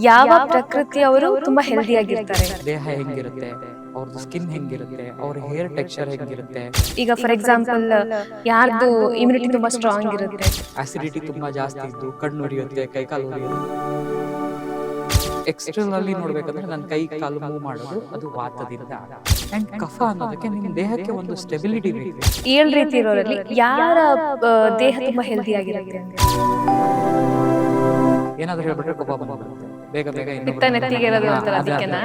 ಯಾವ ಪ್ರಕೃತಿಯವರು ತುಂಬಾ ಹೆಲ್ದಿ ಆಗಿರ್ತಾರೆ? ದೇಹ ಹೆಂಗಿರುತ್ತೆ, ಅವ್ರದ್ದು ಸ್ಕಿನ್ ಹೆಂಗಿರುತ್ತೆ, ಅವ್ರ ಹೇರ್ ಟೆಕ್ಸ್ಚರ್ ಹೆಂಗಿರುತ್ತೆ, ಈಗ ಫಾರ್ ಎಕ್ಸಾಂಪಲ್ ಯಾರ್ದು ಇಮ್ಯುನಿಟಿ ತುಂಬಾ ಸ್ಟ್ರಾಂಗ್ ಇರುತ್ತೆ? ಆಸಿಡಿಟಿ ತುಂಬಾ ಜಾಸ್ತಿ ಇದ್ದು ಕಣ್ಣು ಉರಿಯುತ್ತೆ, ಕೈಕಾಲು ಉರಿಯುತ್ತೆ. ಎಕ್ಸ್ಟರ್ನಲಿ ನೋಡ್ಬೇಕಂದ್ರೆ ನನ್ನ ಕೈ ಕಾಲು ಮೂವ್ ಮಾಡೋದು ಅದು ವಾತದಿಂದ. ಅಂಡ್ ಕಫ ಅನ್ನೋದಕ್ಕೆ ನಿಮ್ ದೇಹಕ್ಕೆ ಒಂದು ಸ್ಟೆಬಿಲಿಟಿ ಬೇಕು. 7 ರೀತಿ ಇರೋರಲ್ಲಿ ಯಾರ ದೇಹ ತುಂಬಾ ಹೆಲ್ದಿ ಆಗಿರುತ್ತೆ? ಏನಾದ್ರೂ ಹೇಳ್ಬಿಟ್ರೆ ಕೋಪ ಬಂದ್ಬಿಡುತ್ತೆ, ಬೇಗ ಬೇಗ ಪಿತ್ತ ನೆತ್ತಿಗೆ ಇರೋದು ಅಂತಾರಲ್ಲ, ಅದಕ್ಕೆನಾ?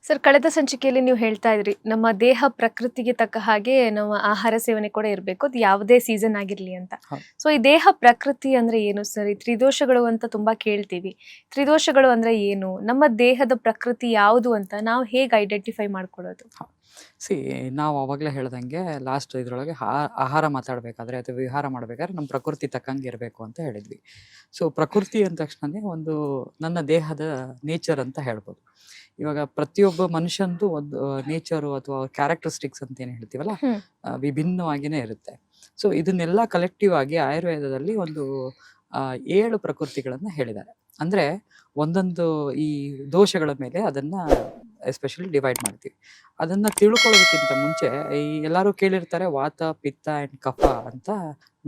ಸರ್, ಕಳೆದ ಸಂಚಿಕೆಯಲ್ಲಿ ನೀವು ಹೇಳ್ತಾ ಇದ್ರಿ ನಮ್ಮ ದೇಹ ಪ್ರಕೃತಿಗೆ ತಕ್ಕ ಹಾಗೆ ನಮ್ಮ ಆಹಾರ ಸೇವನೆ ಕೂಡ ಇರಬೇಕು, ಅದು ಯಾವುದೇ ಸೀಸನ್ ಆಗಿರ್ಲಿ ಅಂತ. ಸೊ ಈ ದೇಹ ಪ್ರಕೃತಿ ಅಂದ್ರೆ ಏನು ಸರ್? ಈ ತ್ರಿದೋಷಗಳು ಅಂತ ತುಂಬಾ ಕೇಳ್ತೀವಿ. ತ್ರಿದೋಷಗಳು ಅಂದ್ರೆ ಏನು? ನಮ್ಮ ದೇಹದ ಪ್ರಕೃತಿ ಯಾವುದು ಅಂತ ನಾವು ಹೇಗೆ ಐಡೆಂಟಿಫೈ ಮಾಡ್ಕೊಳ್ಳೋದು? ಸಿ, ನಾವು ಅವಾಗಲೇ ಹೇಳ್ದಂಗೆ ಲಾಸ್ಟ್ ಇದ್ರೊಳಗೆ ಆಹಾರ ಮಾತಾಡಬೇಕಾದ್ರೆ ಅಥವಾ ವಿಹಾರ ಮಾಡಬೇಕಾದ್ರೆ ನಮ್ಮ ಪ್ರಕೃತಿ ತಕ್ಕಂಗೆ ಇರಬೇಕು ಅಂತ ಹೇಳಿದ್ವಿ. ಸೊ ಪ್ರಕೃತಿ ಅಂದ ತಕ್ಷಣನೇ ಒಂದು ನನ್ನ ದೇಹದ ನೇಚರ್ ಅಂತ ಹೇಳ್ಬೋದು. ಇವಾಗ ಪ್ರತಿಯೊಬ್ಬ ಮನುಷ್ಯಂದು ಒಂದು ನೇಚರು ಅಥವಾ ಕ್ಯಾರೆಕ್ಟರಿಸ್ಟಿಕ್ಸ್ ಅಂತ ಏನು ಹೇಳ್ತೀವಲ್ಲ, ವಿಭಿನ್ನವಾಗಿನೇ ಇರುತ್ತೆ. ಸೊ ಇದನ್ನೆಲ್ಲ ಕಲೆಕ್ಟಿವ್ ಆಗಿ ಆಯುರ್ವೇದದಲ್ಲಿ ಒಂದು 7 ಪ್ರಕೃತಿಗಳನ್ನ ಹೇಳಿದ್ದಾರೆ. ಅಂದ್ರೆ ಒಂದೊಂದು ಈ ದೋಷಗಳ ಮೇಲೆ ಅದನ್ನ ಎಸ್ಪೆಷಲಿ ಡಿವೈಡ್ ಮಾಡ್ತೀವಿ. ಅದನ್ನ ತಿಳ್ಕೊಳ್ಳೋದಕ್ಕಿಂತ ಮುಂಚೆ ಈ ಎಲ್ಲರೂ ಕೇಳಿರ್ತಾರೆ ವಾತ, ಪಿತ್ತ ಅಂಡ್ ಕಫ ಅಂತ.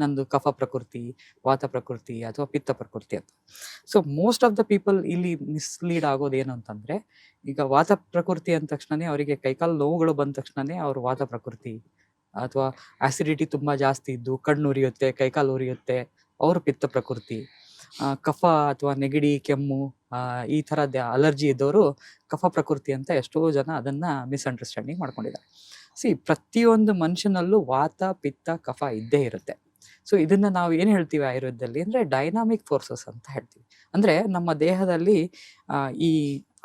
ನಂದು ಕಫ ಪ್ರಕೃತಿ, ವಾತ ಪ್ರಕೃತಿ ಅಥವಾ ಪಿತ್ತ ಪ್ರಕೃತಿ ಅಂತ. So most of the people ಇಲ್ಲಿ ಮಿಸ್ಲೀಡ್ ಆಗೋದು ಏನು ಅಂತಂದ್ರೆ, ಈಗ ವಾತ ಪ್ರಕೃತಿ ಅಂದ ತಕ್ಷಣನೇ ಅವರಿಗೆ ಕೈಕಾಲು ನೋವುಗಳು ಬಂದ ತಕ್ಷಣನೇ ಅವ್ರು ವಾತ ಪ್ರಕೃತಿ, ಅಥವಾ ಆಸಿಡಿಟಿ ತುಂಬಾ ಜಾಸ್ತಿ ಇದ್ದು ಕಣ್ಣು ಉರಿಯುತ್ತೆ, ಕೈಕಾಲು ಉರಿಯುತ್ತೆ, ಅವರು ಪಿತ್ತ ಪ್ರಕೃತಿ. ಕಫ ಅಥವಾ ನೆಗಡಿ, ಕೆಮ್ಮು, ಈ ಥರದ ಅಲರ್ಜಿ ಇದ್ದವರು ಕಫ ಪ್ರಕೃತಿ ಅಂತ ಎಷ್ಟೋ ಜನ ಅದನ್ನ ಮಿಸ್ಅಂಡರ್ಸ್ಟ್ಯಾಂಡಿಂಗ್ ಮಾಡ್ಕೊಂಡಿದ್ದಾರೆ. ಪ್ರತಿಯೊಂದು ಮನುಷ್ಯನಲ್ಲೂ ವಾತ, ಪಿತ್ತ, ಕಫ ಇದ್ದೇ ಇರುತ್ತೆ. ಸೊ ಇದನ್ನ ನಾವು ಏನು ಹೇಳ್ತೀವಿ ಆಯುರ್ವೇದದಲ್ಲಿ ಅಂದ್ರೆ ಡೈನಾಮಿಕ್ ಫೋರ್ಸಸ್ ಅಂತ ಹೇಳ್ತೀವಿ. ಅಂದ್ರೆ ನಮ್ಮ ದೇಹದಲ್ಲಿ ಈ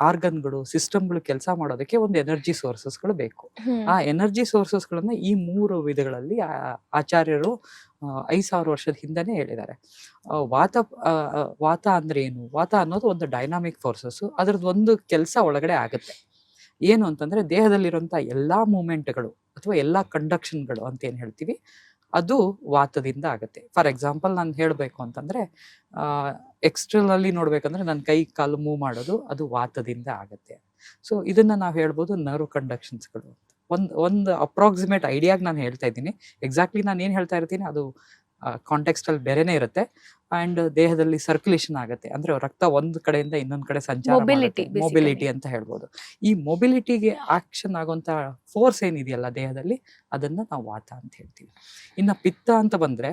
ಆರ್ಗನ್ಗಳು, ಸಿಸ್ಟಮ್ಗಳು ಕೆಲಸ ಮಾಡೋದಕ್ಕೆ ಒಂದು ಎನರ್ಜಿ ಸೋರ್ಸಸ್ಗಳು ಬೇಕು. ಆ ಎನರ್ಜಿ ಸೋರ್ಸಸ್ಗಳನ್ನ ಈ 3 ವಿಧಗಳಲ್ಲಿ ಆಚಾರ್ಯರು 5,000 ವರ್ಷದ ಹಿಂದೆನೆ ಹೇಳಿದ್ದಾರೆ. ವಾತ ಅಂದ್ರೆ ಏನು? ವಾತ ಅನ್ನೋದು ಒಂದು ಡೈನಾಮಿಕ್ ಫೋರ್ಸಸ್. ಅದ್ರದ್ದು ಒಂದು ಕೆಲಸ ಒಳಗಡೆ ಆಗುತ್ತೆ. ಏನು ಅಂತಂದ್ರೆ ದೇಹದಲ್ಲಿರುವಂತಹ ಎಲ್ಲಾ ಮೂವ್ಮೆಂಟ್ಗಳು ಅಥವಾ ಎಲ್ಲಾ ಕಂಡಕ್ಷನ್ಗಳು ಅಂತ ಏನ್ ಹೇಳ್ತೀವಿ, ಅದು ವಾತದಿಂದ ಆಗುತ್ತೆ. ಫಾರ್ ಎಕ್ಸಾಂಪಲ್ ನಾನು ಹೇಳಬೇಕು ಅಂತಂದ್ರೆ, ಎಕ್ಸ್ಟರ್ನಲಿ ನೋಡ್ಬೇಕಂದ್ರೆ ನನ್ನ ಕೈ ಕಾಲು ಮೂವ್ ಮಾಡೋದು ಅದು ವಾತದಿಂದ ಆಗುತ್ತೆ. ಸೊ ಇದನ್ನ ನಾವು ಹೇಳ್ಬೋದು ನರ್ವ್ ಕಂಡಕ್ಷನ್ಸ್ಗಳು. ಒಂದು ಅಪ್ರಾಕ್ಸಿಮೇಟ್ ಐಡಿಯಾಗಿ ನಾನು ಹೇಳ್ತಾ ಇದ್ದೀನಿ. ಎಕ್ಸಾಕ್ಟ್ಲಿ ನಾನು ಏನು ಹೇಳ್ತಾ ಇರ್ತೀನಿ ಅದು ಕಾಂಟೆಕ್ಸ್ಟ್ ಅಲ್ಲಿ ಬೇರೆನೇ ಇರುತ್ತೆ. ಅಂಡ್ ದೇಹದಲ್ಲಿ ಸರ್ಕ್ಯುಲೇಷನ್ ಆಗುತ್ತೆ, ಅಂದ್ರೆ ರಕ್ತ ಒಂದು ಕಡೆಯಿಂದ ಇನ್ನೊಂದು ಕಡೆ ಸಂಚಾರ ಮಾಡುತ್ತೆ. ಮೊಬಿಲಿಟಿ ಅಂತ ಹೇಳ್ಬೋದು. ಈ ಮೊಬಿಲಿಟಿಗೆ ಆಕ್ಷನ್ ಆಗುವಂತ ಫೋರ್ಸ್ ಏನಿದೆಯಲ್ಲ ದೇಹದಲ್ಲಿ, ಅದನ್ನ ನಾವು ವಾತ ಅಂತ ಹೇಳ್ತೀವಿ. ಇನ್ನ ಪಿತ್ತ ಅಂತ ಬಂದ್ರೆ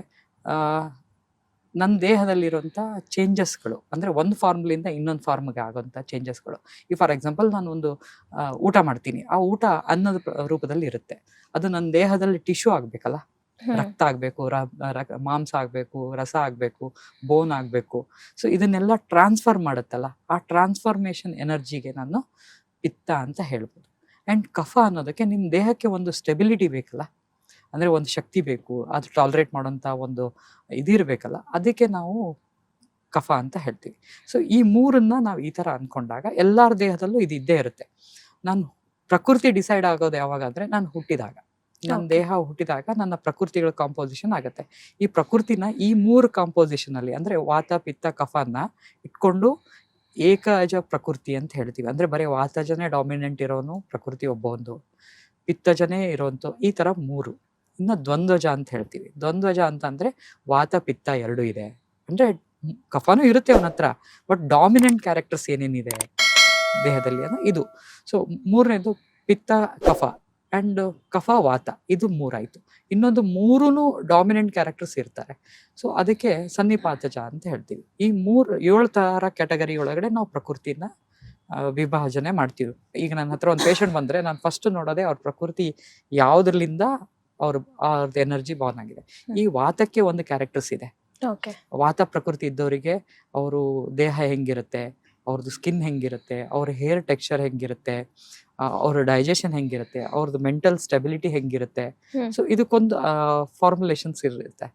ನನ್ನ ದೇಹದಲ್ಲಿರುವಂಥ ಚೇಂಜಸ್ಗಳು, ಅಂದರೆ ಒಂದು ಫಾರ್ಮ್ಲಿಂದ ಇನ್ನೊಂದು ಫಾರ್ಮ್ಗೆ ಆಗೋಂಥ ಚೇಂಜಸ್ಗಳು. ಈ ಫಾರ್ ಎಕ್ಸಾಂಪಲ್ ನಾನು ಒಂದು ಊಟ ಮಾಡ್ತೀನಿ, ಆ ಊಟ ಅನ್ನದ ರೂಪದಲ್ಲಿ ಇರುತ್ತೆ. ಅದು ನನ್ನ ದೇಹದಲ್ಲಿ ಟಿಶ್ಯೂ ಆಗಬೇಕಲ್ಲ, ರಕ್ತ ಆಗಬೇಕು, ಮಾಂಸ ಆಗಬೇಕು, ರಸ ಆಗಬೇಕು, ಬೋನ್ ಆಗಬೇಕು. ಸೊ ಇದನ್ನೆಲ್ಲ ಟ್ರಾನ್ಸ್ಫರ್ ಮಾಡುತ್ತಲ್ಲ, ಆ ಟ್ರಾನ್ಸ್ಫಾರ್ಮೇಷನ್ ಎನರ್ಜಿಗೆ ನಾನು ಪಿತ್ತ ಅಂತ ಹೇಳ್ಬೋದು. ಆ್ಯಂಡ್ ಕಫ ಅನ್ನೋದಕ್ಕೆ ನಿಮ್ಮ ದೇಹಕ್ಕೆ ಒಂದು ಸ್ಟೆಬಿಲಿಟಿ ಬೇಕಲ್ಲ, ಅಂದರೆ ಒಂದು ಶಕ್ತಿ ಬೇಕು, ಅದು ಟಾಲರೇಟ್ ಮಾಡೋಂಥ ಒಂದು ಇದಿರಬೇಕಲ್ಲ, ಅದಕ್ಕೆ ನಾವು ಕಫ ಅಂತ ಹೇಳ್ತೀವಿ. ಸೊ ಈ 3ನ್ನ ನಾವು ಈ ಥರ ಅಂದ್ಕೊಂಡಾಗ ಎಲ್ಲರ ದೇಹದಲ್ಲೂ ಇದು ಇದ್ದೇ ಇರುತ್ತೆ. ನಾನು ಪ್ರಕೃತಿ ಡಿಸೈಡ್ ಆಗೋದು ಯಾವಾಗ ಅಂದರೆ, ನಾನು ಹುಟ್ಟಿದಾಗ, ನನ್ನ ದೇಹ ಹುಟ್ಟಿದಾಗ ನನ್ನ ಪ್ರಕೃತಿಗಳ ಕಾಂಪೋಸಿಷನ್ ಆಗುತ್ತೆ. ಈ ಪ್ರಕೃತಿನ ಈ 3 ಕಾಂಪೋಸಿಷನಲ್ಲಿ ಅಂದರೆ ವಾತ, ಪಿತ್ತ, ಕಫನ ಇಟ್ಕೊಂಡು ಏಕಜ ಪ್ರಕೃತಿ ಅಂತ ಹೇಳ್ತೀವಿ. ಅಂದರೆ ಬರೀ ವಾತಜನೇ ಡಾಮಿನೆಂಟ್ ಇರೋನು ಪ್ರಕೃತಿ ಒಬ್ಬೊಂದು, ಪಿತ್ತಜನೇ ಇರೋಂಥ, ಈ ಥರ 3. ಇನ್ನು ದ್ವಂದ್ವಜ ಅಂತ ಹೇಳ್ತೀವಿ. ದ್ವಂದ್ವಜ ಅಂತಂದ್ರೆ ವಾತ, ಪಿತ್ತ 2 ಇದೆ. ಅಂದ್ರೆ ಕಫನೂ ಇರುತ್ತೆ ಅವನ ಹತ್ರ, ಬಟ್ ಡಾಮಿನೆಂಟ್ ಕ್ಯಾರೆಕ್ಟರ್ಸ್ ಏನೇನಿದೆ ದೇಹದಲ್ಲಿ ಅನ್ನೋ ಇದು. ಸೊ 3ನೇದು ಪಿತ್ತ ಕಫ ಅಂಡ್ ಕಫ ವಾತ, ಇದು 3 ಆಯ್ತು. ಇನ್ನೊಂದು 3 ಡಾಮಿನೆಂಟ್ ಕ್ಯಾರೆಕ್ಟರ್ಸ್ ಇರ್ತಾರೆ. ಸೊ ಅದಕ್ಕೆ ಸನ್ನಿಪಾತಜ ಅಂತ ಹೇಳ್ತೀವಿ. ಈ 7 ತರ ಕ್ಯಾಟಗರಿ ಒಳಗಡೆ ನಾವು ಪ್ರಕೃತಿನ ವಿಭಾಜನೆ ಮಾಡ್ತೀವಿ. ಈಗ ನನ್ನ ಹತ್ರ ಒಂದು ಪೇಷಂಟ್ ಬಂದ್ರೆ ನಾನು ಫಸ್ಟ್ ನೋಡೋದೇ ಅವ್ರ ಪ್ರಕೃತಿ ಯಾವ್ದ್ರಲಿಂದ ಅವ್ರದ್ದು ಎನರ್ಜಿ ಬಾರ್ನ್ ಆಗಿದೆ. ಈ ವಾತಕ್ಕೆ ಒಂದು ಕ್ಯಾರೆಕ್ಟರ್ಸ್ ಇದೆ. ವಾತ ಪ್ರಕೃತಿ ಇದ್ದವರಿಗೆ ಅವರು ದೇಹ ಹೆಂಗಿರುತ್ತೆ, ಅವ್ರದ್ದು ಸ್ಕಿನ್ ಹೆಂಗಿರುತ್ತೆ, ಅವ್ರ ಹೇರ್ ಟೆಕ್ಸ್ಚರ್ ಹೆಂಗಿರುತ್ತೆ, ಅವ್ರ ಡೈಜೆಷನ್ ಹೆಂಗಿರುತ್ತೆ, ಅವ್ರದ್ದು ಮೆಂಟಲ್ ಸ್ಟೆಬಿಲಿಟಿ ಹೆಂಗಿರುತ್ತೆ. ಸೊ ಇದಕ್ಕೊಂದು ಫಾರ್ಮುಲೇಷನ್ಸ್ ಇರುತ್ತೆ.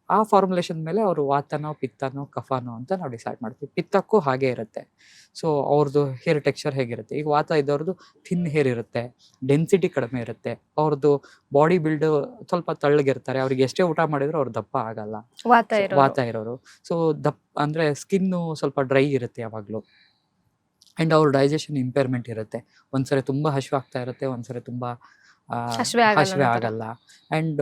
ಆ ಫಾರ್ಮುಲೇಷನ್ ಮೇಲೆ ಅವರು ವಾತನೋ, ಪಿತ್ತನೋ, ಕಫನೋ ಅಂತ ನಾವು ಡಿಸೈಡ್ ಮಾಡ್ತೀವಿ. ಪಿತ್ತಕ್ಕೂ ಹಾಗೆ ಇರುತ್ತೆ. ಸೊ ಅವ್ರದ್ದು ಹೇರ್ ಟೆಕ್ಸ್ಚರ್ ಹೇಗಿರುತ್ತೆ, ಈಗ ವಾತ ಇದ್ದವ್ರದ್ದು ಥಿನ್ ಹೇರ್ ಇರುತ್ತೆ, ಡೆನ್ಸಿಟಿ ಕಡಿಮೆ ಇರುತ್ತೆ, ಅವ್ರದ್ದು ಬಾಡಿ ಬಿಲ್ಡ್ ಸ್ವಲ್ಪ ತಳ್ಳಗಿರ್ತಾರೆ, ಅವ್ರಿಗೆ ಎಷ್ಟೇ ಊಟ ಮಾಡಿದ್ರು ಅವ್ರು ದಪ್ಪ ಆಗಲ್ಲ ವಾತ ಇರೋರು. ಸೊ ಅಂದ್ರೆ ಸ್ಕಿನ್ನು ಸ್ವಲ್ಪ ಡ್ರೈ ಇರುತ್ತೆ ಯಾವಾಗಲೂ. ಆ್ಯಂಡ್ ಅವ್ರ ಡೈಜೆಷನ್ ಇಂಪೇರ್ಮೆಂಟ್ ಇರುತ್ತೆ. ಒಂದ್ಸರಿ ತುಂಬ ಹಸಿವಾಗ್ತಾ ಇರುತ್ತೆ, ಒಂದ್ಸರಿ ತುಂಬ ಹಸಿವೆ ಆಗಲ್ಲ ಹಸಿವೆ ಅಂತಾರೆ. ಆಗಲ್ಲ. ಆ್ಯಂಡ್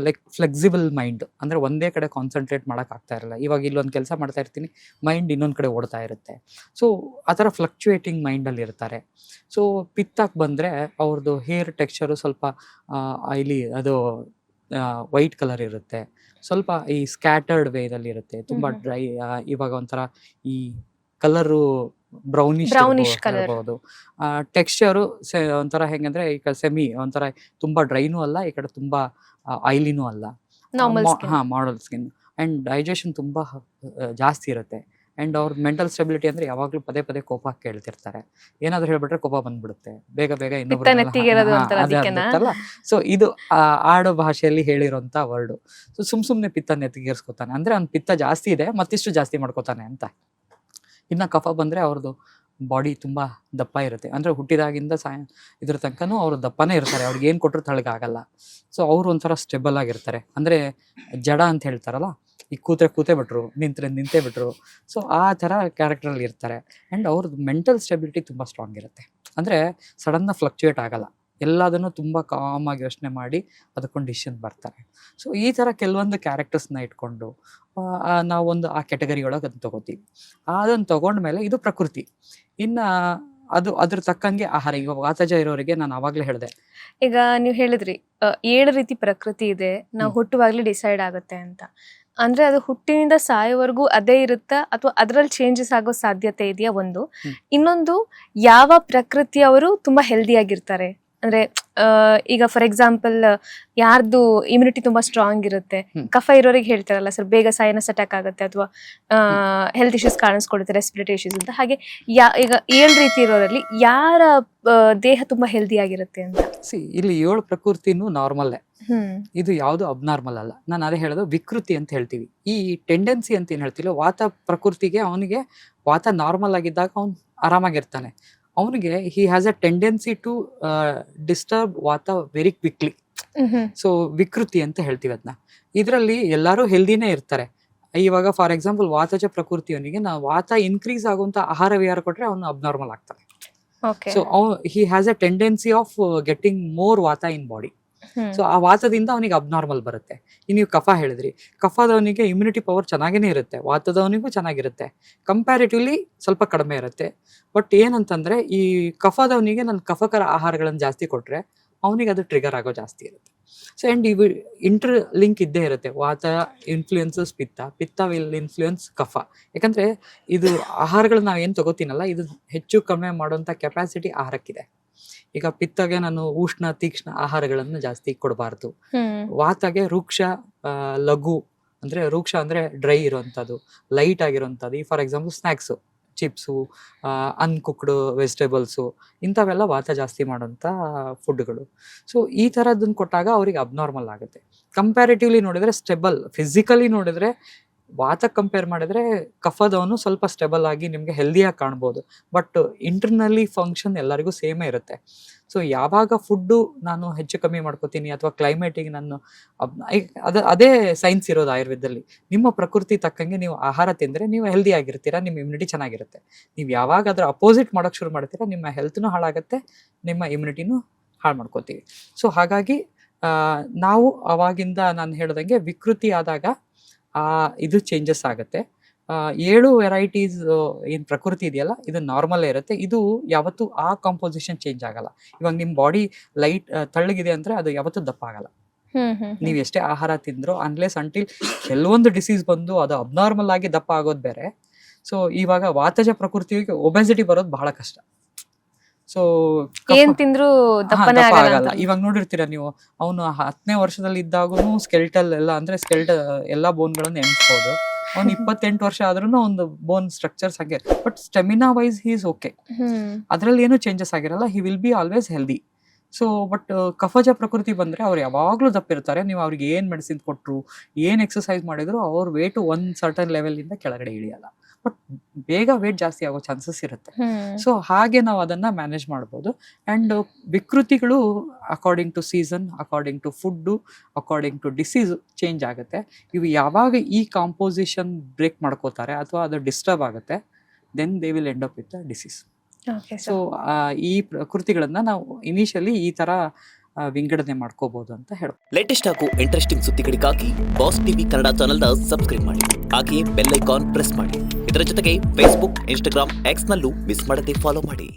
ಲೈಕ್ ಫ್ಲೆಕ್ಸಿಬಲ್ ಮೈಂಡ್, ಅಂದರೆ ಒಂದೇ ಕಡೆ ಕಾನ್ಸಂಟ್ರೇಟ್ ಮಾಡೋಕ್ಕಾಗ್ತಾ ಇರಲ್ಲ. ಇವಾಗ ಇಲ್ಲೊಂದು ಕೆಲಸ ಮಾಡ್ತಾ ಇರ್ತೀನಿ, ಮೈಂಡ್ ಇನ್ನೊಂದು ಕಡೆ ಓಡ್ತಾ ಇರುತ್ತೆ. ಸೊ ಆ ಥರ ಫ್ಲಕ್ಚುಯೇಟಿಂಗ್ ಮೈಂಡಲ್ಲಿ ಇರ್ತಾರೆ. ಸೊ ಪಿತ್ತಕ್ಕೆ ಬಂದರೆ ಅವ್ರದ್ದು ಹೇರ್ ಟೆಕ್ಸ್ಚರು ಸ್ವಲ್ಪ ಆಯ್ಲಿ, ಅದು ವೈಟ್ ಕಲರ್ ಇರುತ್ತೆ, ಸ್ವಲ್ಪ ಈ ಸ್ಕ್ಯಾಟರ್ಡ್ ವೇದಲ್ಲಿ ಇರುತ್ತೆ, ತುಂಬ ಡ್ರೈ. ಇವಾಗ ಒಂಥರ ಈ ಕಲರು ಬ್ರೌನಿಶ್ Brownish colour. ಇರ್ಬೋದು. ಟೆಕ್ಸ್ಚರು ಒಂಥರ ಹೆಂಗಂದ್ರೆ ಈ ಕಡೆ ಸೆಮಿ ಒಂಥರ ತುಂಬ ಡ್ರೈನೂ ಅಲ್ಲ, ಈ ಕಡೆ ತುಂಬ ಆಯ್ಲಿನೂ ಅಲ್ಲ, normal skin. Model skin. And digestion ತುಂಬ ಜಾಸ್ತಿ ಇರುತ್ತೆ. ಆ್ಯಂಡ್ ಅವ್ರ ಮೆಂಟಲ್ ಸ್ಟೆಬಿಲಿಟಿ ಅಂದರೆ ಯಾವಾಗಲೂ ಪದೇ ಪದೇ ಕೋಪ ಕೇಳ್ತಿರ್ತಾರೆ. ಏನಾದರೂ ಹೇಳ್ಬಿಟ್ರೆ ಕೋಪ ಬಂದ್ಬಿಡುತ್ತೆ, ಬೇಗ ಬೇಗ ಪಿತ್ತ ನೆತ್ತಿಗೇರೋದು ಅಂತಾರೆ ಅದಕ್ಕೆನಾ? ಸೊ ಇದು ಆಡೋ ಭಾಷೆಯಲ್ಲಿ ಹೇಳಿರೋಂಥ ವರ್ಡು. ಸೊ ಸುಮ್ಮನೆ ಪಿತ್ತ ನೆತ್ತಿಗೇರಿಸ್ಕೊತಾನೆ ಅಂದರೆ ಅವ್ನ ಪಿತ್ತ ಜಾಸ್ತಿ ಇದೆ, ಮತ್ತಿಷ್ಟು ಜಾಸ್ತಿ ಮಾಡ್ಕೋತಾನೆ ಅಂತ. ಇನ್ನು ಕಫ ಬಂದರೆ ಅವ್ರದ್ದು ಬಾಡಿ ತುಂಬ ದಪ್ಪ ಇರುತ್ತೆ, ಅಂದರೆ ಹುಟ್ಟಿದಾಗಿಂದ ಇದ್ರ ತನಕನೂ ಅವರು ದಪ್ಪನೇ ಇರ್ತಾರೆ, ಅವ್ರಿಗೆ ಏನು ಕೊಟ್ಟರು ತಳಗಾಗಲ್ಲ. ಸೊ ಅವರು ಒಂಥರ ಸ್ಟೆಬಲ್ ಆಗಿರ್ತಾರೆ, ಅಂದರೆ ಜಡ ಅಂತ ಹೇಳ್ತಾರಲ್ಲ, ಈಗ ಕೂತೇ ಬಿಟ್ರು, ನಿಂತೇ ಬಿಟ್ರು. ಸೊ ಆ ಥರ ಕ್ಯಾರೆಕ್ಟ್ರಲ್ಲಿ ಇರ್ತಾರೆ. ಆ್ಯಂಡ್ ಅವ್ರದ್ದು ಮೆಂಟಲ್ ಸ್ಟೆಬಿಲಿಟಿ ತುಂಬ ಸ್ಟ್ರಾಂಗ್ ಇರುತ್ತೆ, ಅಂದರೆ ಸಡನ್ನಾಗಿ ಫ್ಲಕ್ಚುಯೇಟ್ ಆಗಲ್ಲ, ಎಲ್ಲದನ್ನು ತುಂಬ ಕಾಮಾಗಿ ಯೋಚನೆ ಮಾಡಿ ಅದಕ್ಕೊಂದು ಡಿಸಿಷನ್ ಬರ್ತಾರೆ. ಸೊ ಈ ಥರ ಕೆಲವೊಂದು ಕ್ಯಾರೆಕ್ಟರ್ಸ್ನ ಇಟ್ಕೊಂಡು ನಾವೊಂದು ಆ ಕೆಟಗರಿ ಒಳಗೆ ಅದನ್ನು ತೊಗೋತೀವಿ. ಅದನ್ನು ತೊಗೊಂಡ್ಮೇಲೆ ಇದು ಪ್ರಕೃತಿ. ಇನ್ನು ಅದ್ರ ತಕ್ಕಂಗೆ ಆಹಾರ. ಈಗ ವಾತಜ ಇರೋರಿಗೆ ನಾನು ಆವಾಗಲೇ ಹೇಳಿದೆ, ಈಗ ನೀವು ಹೇಳಿದ್ರಿ 7 ರೀತಿ ಪ್ರಕೃತಿ ಇದೆ, ನಾವು ಹುಟ್ಟುವಾಗ್ಲೇ ಡಿಸೈಡ್ ಆಗುತ್ತೆ ಅಂತ. ಅಂದ್ರೆ ಅದು ಹುಟ್ಟಿನಿಂದ ಸಾಯೋವರೆಗೂ ಅದೇ ಇರುತ್ತಾ, ಅಥವಾ ಅದರಲ್ಲಿ ಚೇಂಜಸ್ ಆಗೋ ಸಾಧ್ಯತೆ ಇದೆಯಾ? ಒಂದು. ಇನ್ನೊಂದು, ಯಾವ ಪ್ರಕೃತಿಯವರು ತುಂಬಾ ಹೆಲ್ದಿ ಆಗಿರ್ತಾರೆ? ಅಂದ್ರೆ ಈಗ ಫಾರ್ ಎಕ್ಸಾಂಪಲ್ ಯಾರ್ದು ಇಮ್ಯುನಿಟಿ ತುಂಬಾ ಸ್ಟ್ರಾಂಗ್ ಇರುತ್ತೆ, ಕಫ ಇರೋರಿಗೆ ಹೇಳ್ತಾರಲ್ಲ ಸರ್, ಬೇಗ ಸೈನಸ್ ಅಟ್ಯಾಕ್ ಆಗುತ್ತೆ ಅಥವಾ ಹೆಲ್ತ್ ಇಶ್ಯೂಸ್ ಕಾಣಿಸ್ಕೊಡುತ್ತೆ, ರೆಸ್ಪಿರೇಟರಿ ಇಶ್ಯೂಸ್ ಅಂತ. ಹಾಗೆ ಈಗ 7 ರೀತಿ ಇರೋರಲ್ಲಿ ಯಾರ ದೇಹ ತುಂಬಾ ಹೆಲ್ದಿ ಆಗಿರುತ್ತೆ ಅಂತ? ಇಲ್ಲಿ 7 ಪ್ರಕೃತಿನೂ ನಾರ್ಮಲ್ಲೇ, ಇದು ಯಾವುದು ಅಬ್ನಾರ್ಮಲ್ ಅಲ್ಲ. ನಾನು ಅದೇ ಹೇಳೋದು, ವಿಕೃತಿ ಅಂತ ಹೇಳ್ತೀವಿ. ಈ ಟೆಂಡೆನ್ಸಿ ಅಂತ ಏನು ಹೇಳ್ತೀವಿ, ವಾತ ಪ್ರಕೃತಿಗೆ ಅವನಿಗೆ ವಾತ ನಾರ್ಮಲ್ ಆಗಿದ್ದಾಗ ಅವ್ನು ಆರಾಮಾಗಿರ್ತಾನೆ. ಅವನಿಗೆ he has a tendency to disturb vata very quickly. So ವಿಕೃತಿ ಅಂತ ಹೇಳ್ತೀವಿ ಅದನ್ನ. ಇದರಲ್ಲಿ ಎಲ್ಲರೂ ಹೆಲ್ದಿನೇ ಇರ್ತಾರೆ. ಇವಾಗ ಫಾರ್ ಎಕ್ಸಾಂಪಲ್ ವಾತಜ ಪ್ರಕೃತಿಯವನಿಗೆ ನಾವು ವಾತ ಇನ್ಕ್ರೀಸ್ ಆಗುವಂತ ಆಹಾರ ವಿಹಾರ ಕೊಟ್ರೆ ಅವನು ಅಬ್ನಾರ್ಮಲ್ ಆಗ್ತಾನೆ. So he has a tendency of getting more ವಾತ ಇನ್ ಬಾಡಿ. ಸೊ ಆ ವಾತದಿಂದ ಅವನಿಗೆ ಅಬ್ನಾರ್ಮಲ್ ಬರುತ್ತೆ. ನೀವು ಕಫ ಹೇಳಿದ್ರಿ, ಕಫದವನಿಗೆ ಇಮ್ಯುನಿಟಿ ಪವರ್ ಚೆನ್ನಾಗೇನೆ ಇರುತ್ತೆ, ವಾತದವನಿಗೂ ಚೆನ್ನಾಗಿರುತ್ತೆ, ಕಂಪ್ಯಾರಿಟಿವ್ಲಿ ಸ್ವಲ್ಪ ಕಡಿಮೆ ಇರುತ್ತೆ. ಬಟ್ ಏನಂತಂದ್ರೆ ಈ ಕಫದವನಿಗೆ ನಾನು ಕಫಕರ ಆಹಾರಗಳನ್ನು ಜಾಸ್ತಿ ಕೊಟ್ರೆ ಅವನಿಗೆ ಅದು ಟ್ರಿಗರ್ ಆಗೋ ಜಾಸ್ತಿ ಇರುತ್ತೆ. ಸೊ ಅಂಡ್ ಇವು ಇಂಟರ್ ಲಿಂಕ್ ಇದ್ದೇ ಇರುತ್ತೆ. ವಾತ ಇನ್ಫ್ಲೂಯೆನ್ಸಸ್ ಪಿತ್ತ, ಪಿತ್ತ ವಿಲ್ ಇನ್ಫ್ಲೂಯೆನ್ಸ್ ಕಫ. ಯಾಕಂದ್ರೆ ಇದು ಆಹಾರಗಳನ್ನ ನಾವು ಏನು ತಗೋತೀನಲ್ಲ, ಇದು ಹೆಚ್ಚು ಕಡಿಮೆ ಮಾಡುವಂತ ಕೆಪಾಸಿಟಿ ಆಹಾರಕ್ಕಿದೆ. ಈಗ ಪಿತ್ತಗೆ ನಾನು ಉಷ್ಣ ತೀಕ್ಷ್ಣ ಆಹಾರಗಳನ್ನು ಜಾಸ್ತಿ ಕೊಡಬಾರ್ದು. ವಾತಗೆ ರೂಕ್ಷ ಲಘು, ಅಂದ್ರೆ ರೂಕ್ಷ ಅಂದ್ರೆ ಡ್ರೈ ಇರುವಂತದ್ದು, ಲೈಟ್ ಆಗಿರುವಂತದ್ದು. ಈ for example snacks, chips, uncooked vegetables, ಇಂಥವೆಲ್ಲ ವಾತ ಜಾಸ್ತಿ ಮಾಡೋಂಥ ಫುಡ್ಗಳು. ಸೊ ಈ ಥರದ್ದನ್ನು ಕೊಟ್ಟಾಗ ಅವ್ರಿಗೆ ಅಬ್ನಾರ್ಮಲ್ ಆಗುತ್ತೆ. ಕಂಪ್ಯಾರಿಟಿವ್ಲಿ ನೋಡಿದ್ರೆ ಸ್ಟೆಬಲ್, ಫಿಸಿಕಲಿ ನೋಡಿದ್ರೆ ವಾತ ಕಂಪೇರ್ ಮಾಡಿದ್ರೆ ಕಫದವನು ಸ್ವಲ್ಪ ಸ್ಟೆಬಲ್ ಆಗಿ ನಿಮಗೆ ಹೆಲ್ದಿಯಾಗಿ ಕಾಣ್ಬೋದು. ಬಟ್ ಇಂಟರ್ನಲ್ಲಿ ಫಂಕ್ಷನ್ ಎಲ್ಲರಿಗೂ ಸೇಮೇ ಇರುತ್ತೆ. ಸೊ ಯಾವಾಗ ಫುಡ್ಡು ನಾನು ಹೆಚ್ಚು ಕಮ್ಮಿ ಮಾಡ್ಕೋತೀನಿ ಅಥವಾ ಕ್ಲೈಮೇಟಿಗೆ ನಾನು ಅದೇ ಸೈನ್ಸ್ ಇರೋದು ಆಯುರ್ವೇದದಲ್ಲಿ. ನಿಮ್ಮ ಪ್ರಕೃತಿ ತಕ್ಕಂಗೆ ನೀವು ಆಹಾರ ತಿಂದರೆ ನೀವು ಹೆಲ್ದಿ ಆಗಿರ್ತೀರಾ, ನಿಮ್ಮ ಇಮ್ಯುನಿಟಿ ಚೆನ್ನಾಗಿರುತ್ತೆ. ನೀವು ಯಾವಾಗ ಅದರ ಅಪೋಸಿಟ್ ಮಾಡೋಕ್ಕೆ ಶುರು ಮಾಡ್ತೀರಾ, ನಿಮ್ಮ ಹೆಲ್ತ್ನೂ ಹಾಳಾಗುತ್ತೆ, ನಿಮ್ಮ ಇಮ್ಯುನಿಟಿನೂ ಹಾಳು ಮಾಡ್ಕೋತೀವಿ. ಸೊ ಹಾಗಾಗಿ ನಾವು ಅವಾಗಿಂದ ನಾನು ಹೇಳ್ದಂಗೆ ವಿಕೃತಿ ಆದಾಗ ಇದು ಚೇಂಜಸ್ ಆಗುತ್ತೆ. 7 ವೆರೈಟೀಸ್ ಏನು ಪ್ರಕೃತಿ ಇದೆಯಲ್ಲ, ಇದು ನಾರ್ಮಲ್ ಇರುತ್ತೆ. ಇದು ಯಾವತ್ತೂ ಆ ಕಾಂಪೋಸಿಷನ್ ಚೇಂಜ್ ಆಗಲ್ಲ. ಇವಾಗ ನಿಮ್ಮ ಬಾಡಿ ಲೈಟ್ ತಳ್ಳಗಿದೆ ಅಂದ್ರೆ ಅದು ಯಾವತ್ತೂ ದಪ್ಪ ಆಗಲ್ಲ. ನೀವು ಎಷ್ಟೇ ಆಹಾರ ತಿಂದ್ರು ಅನ್ಲೆಸ್ ಅಂಟಿಲ್ ಕೆಲವೊಂದು ಡಿಸೀಸ್ ಬಂದು ಅದು ಅಬ್ನಾರ್ಮಲ್ ಆಗಿ ದಪ್ಪ ಆಗೋದು ಬೇರೆ. ಸೊ ಇವಾಗ ವಾತಜ ಪ್ರಕೃತಿಗೆ ಒಬೆಸಿಟಿ ಬರೋದು ಬಹಳ ಕಷ್ಟ. ಸೊ ಏನ್ ತಿಂದ್ರು ದಪ್ಪನೇ ಆಗಲ್ಲ. ಇವಾಗ ನೋಡಿರ್ತೀರಾ ನೀವು, ಅವನು 10ನೇ ವರ್ಷದಲ್ಲಿ ಇದ್ದಾಗೂ ಸ್ಕೆಲ್ಟಲ್ ಎಲ್ಲ, ಅಂದ್ರೆ ಸ್ಕೆಲ್ಟಲ್ ಎಲ್ಲಾ ಬೋನ್ಗಳನ್ನು ಎಣಿಸ್ಬೋದು. ಅವ್ನು 28 ವರ್ಷ ಆದ್ರೂ ಒಂದು ಬೋನ್ ಸ್ಟ್ರಕ್ಚರ್ಸ್ ಹಾಗೆ, but stamina wise he is okay, ಅದ್ರಲ್ಲಿ ಏನು ಚೇಂಜಸ್ ಆಗಿರಲ್ಲ. He will be always healthy. So but ಕಫಜ ಪ್ರಕೃತಿ ಬಂದ್ರೆ ಅವ್ರು ಯಾವಾಗ್ಲೂ ದಪ್ಪಿರ್ತಾರೆ. ನೀವು ಅವ್ರಿಗೆ ಏನ್ ಮೆಡಿಸಿನ್ ಕೊಟ್ರು, ಏನ್ ಎಕ್ಸರ್ಸೈಸ್ ಮಾಡಿದ್ರು ಅವ್ರ ವೇಟ್ ಒಂದ್ ಸರ್ಟನ್ ಲೆವೆಲ್ ಇಂದ ಕೆಳಗಡೆ ಇಳಿಯಲ್ಲ, ಬಟ್ ಬೇಗ ವೇಟ್ ಜಾಸ್ತಿ ಆಗೋ ಚಾನ್ಸಸ್ ಇರುತ್ತೆ. ಸೊ ಹಾಗೆ ನಾವು ಅದನ್ನ ಮ್ಯಾನೇಜ್ ಮಾಡ್ಬೋದು. ಅಂಡ್ ವಿಕೃತಿಗಳು according to season, according to food, according to disease change ಆಗುತ್ತೆ. ಇವು ಯಾವಾಗ ಈ ಕಾಂಪೋಸಿಷನ್ ಬ್ರೇಕ್ ಮಾಡ್ಕೋತಾರೆ ಅಥವಾ ಅದು ಡಿಸ್ಟರ್ಬ್ ಆಗುತ್ತೆ, then they will end up with disease. Okay so ಈ ಪ್ರಕೃತಿಗಳನ್ನ ನಾವು ಇನಿಷಿಯಲಿ ಈ ತರ ವಿಂಗಡಣೆ ಮಾಡ್ಕೋಬಹುದು ಅಂತ ಹೇಳ್ಬೋದು. ಲೇಟೆಸ್ಟ್ ಹಾಗೂ ಇಂಟ್ರೆಸ್ಟಿಂಗ್ ಸುದ್ದಿಗಳಿಗಾಗಿ ಬಾಸ್ ಟಿವಿ ಕನ್ನಡ ಚಾನೆಲ್ನ ಸಬ್ಸ್ಕ್ರೈಬ್ ಮಾಡಿ. ಹಾಗೆಯೇ ಬೆಲ್ ಐಕಾನ್ ಪ್ರೆಸ್ ಮಾಡಿ. ಇದರ ಜೊತೆಗೆ ಫೇಸ್ಬುಕ್, ಇನ್ಸ್ಟಾಗ್ರಾಮ್, ಎಕ್ಸ್ ನಲ್ಲೂ ಮಿಸ್ ಮಾಡದೆ ಫಾಲೋ ಮಾಡಿ.